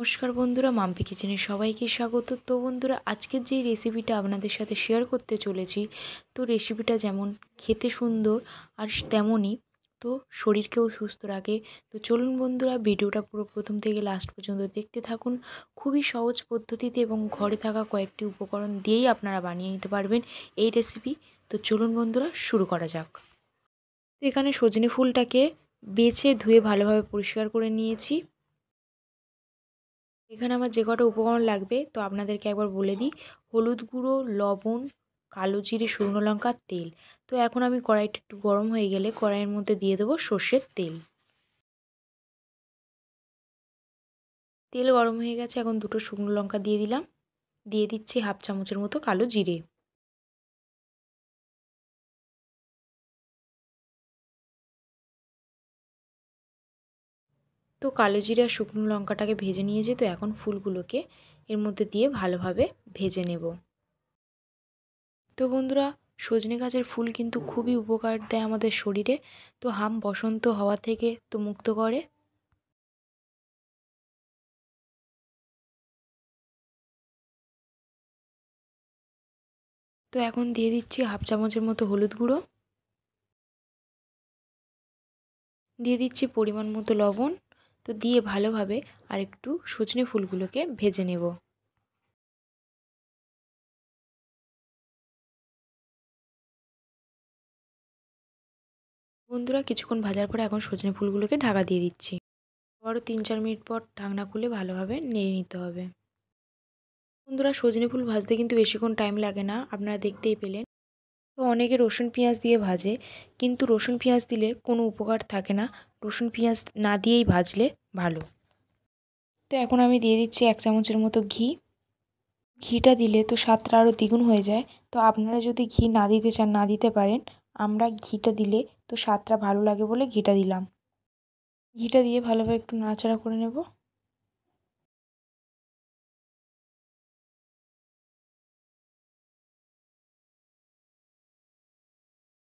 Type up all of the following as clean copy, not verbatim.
নমস্কার বন্ধুরা, মাম্পি কিচেনে সবাইকে স্বাগত। তো বন্ধুরা, আজকের যে রেসিপিটা আপনাদের সাথে শেয়ার করতে চলেছি, তো রেসিপিটা যেমন খেতে সুন্দর আর তেমনই তো শরীরকেও সুস্থ রাখে। তো চলুন বন্ধুরা, ভিডিওটা পুরো প্রথম থেকে লাস্ট পর্যন্ত দেখতে থাকুন। খুবই সহজ পদ্ধতিতে এবং ঘরে থাকা কয়েকটি উপকরণ দিয়েই আপনারা বানিয়ে নিতে পারবেন এই রেসিপি। তো চলুন বন্ধুরা, শুরু করা যাক। তো এখানে সজনে ফুলটাকে বেছে ধুয়ে ভালোভাবে পরিষ্কার করে নিয়েছি। এখানে আমার যে কটা উপকরণ লাগবে তো আপনাদেরকে একবার বলে দিই। হলুদ গুঁড়ো, লবণ, কালো জিরে, শুকনো লঙ্কা, তেল। তো এখন আমি কড়াইটা একটু গরম হয়ে গেলে কড়াইয়ের মধ্যে দিয়ে দেবো সর্ষের তেল। তেল গরম হয়ে গেছে, এখন দুটো শুকনো লঙ্কা দিয়ে দিলাম। দিয়ে দিচ্ছি হাফ চামচের মতো কালো জিরে। তো কালো জিরে আর শুকনো লঙ্কাটাকে ভেজে নিয়েছি, তো এখন ফুলগুলোকে এর মধ্যে দিয়ে ভালোভাবে ভেজে নেব। তো বন্ধুরা, সজনে গাছের ফুল কিন্তু খুবই উপকার দেয় আমাদের শরীরে। তো বসন্ত হওয়া থেকে তো মুক্ত করে। তো এখন দিয়ে দিচ্ছি হাফ চামচের মতো হলুদ গুঁড়ো, দিয়ে দিচ্ছি পরিমাণ মতো লবণ। তো দিয়ে ভালোভাবে আর একটু সজনে ফুলগুলোকে ভেজে নেব। বন্ধুরা, কিছুক্ষণ ভাজার পরে এখন সজনে ফুলগুলোকে ঢাকা দিয়ে দিচ্ছি। আবারও 3-4 মিনিট পর ঢাকনা খুলে ভালোভাবে নেড়ে নিতে হবে। বন্ধুরা, সজনে ফুল ভাজতে কিন্তু বেশিক্ষণ টাইম লাগে না, আপনারা দেখতেই পেলেন। তো অনেকে রসুন পেঁয়াজ দিয়ে ভাজে, কিন্তু রসুন পেঁয়াজ দিলে কোনো উপকার থাকে না। রসুন পেঁয়াজ না দিয়েই ভাজলে ভালো। তো এখন আমি দিয়ে দিচ্ছি 1 চামচের মতো ঘি। ঘিটা দিলে তো স্বাদটা আরও দ্বিগুণ হয়ে যায়। তো আপনারা যদি ঘি না দিতে চান না দিতে পারেন। আমরা ঘিটা দিলে তো স্বাদটা ভালো লাগে বলে ঘিটা দিলাম। ঘিটা দিয়ে ভালোভাবে একটু নাড়াচাড়া করে নেব।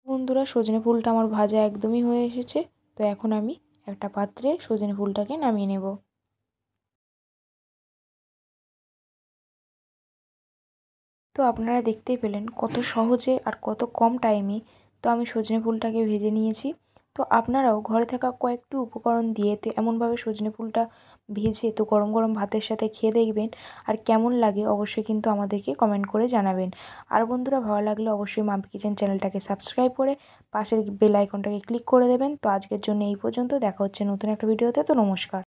বন্ধুরা, সজনে ফুলটা আমার ভাজা একদমই হয়ে এসেছে। তো এখন আমি একটা পাত্রে সজনে ফুলটাকে নামিয়ে নেব। তো আপনারা দেখতেই পেলেন কত সহজে আর কত কম টাইমে তো আমি সজনে ফুলটাকে ভেজে নিয়েছি। তো আপনারাও ঘরে থাকা কয়েকটি উপকরণ দিয়ে তো এমনভাবে সজনে ফুলটা ভেজে তো গরম গরম ভাতের সাথে খেয়ে দেখবেন। আর কেমন লাগে অবশ্যই কিন্তু আমাদেরকে কমেন্ট করে জানাবেন। আর বন্ধুরা, ভালো লাগলে অবশ্যই মাম্পি কিচেন চ্যানেলটাকে সাবস্ক্রাইব করে পাশের বেল আইকনটাকে ক্লিক করে দেবেন। তো আজকের জন্য এই পর্যন্ত, দেখা হচ্ছে নতুন একটা ভিডিওতে। তো নমস্কার।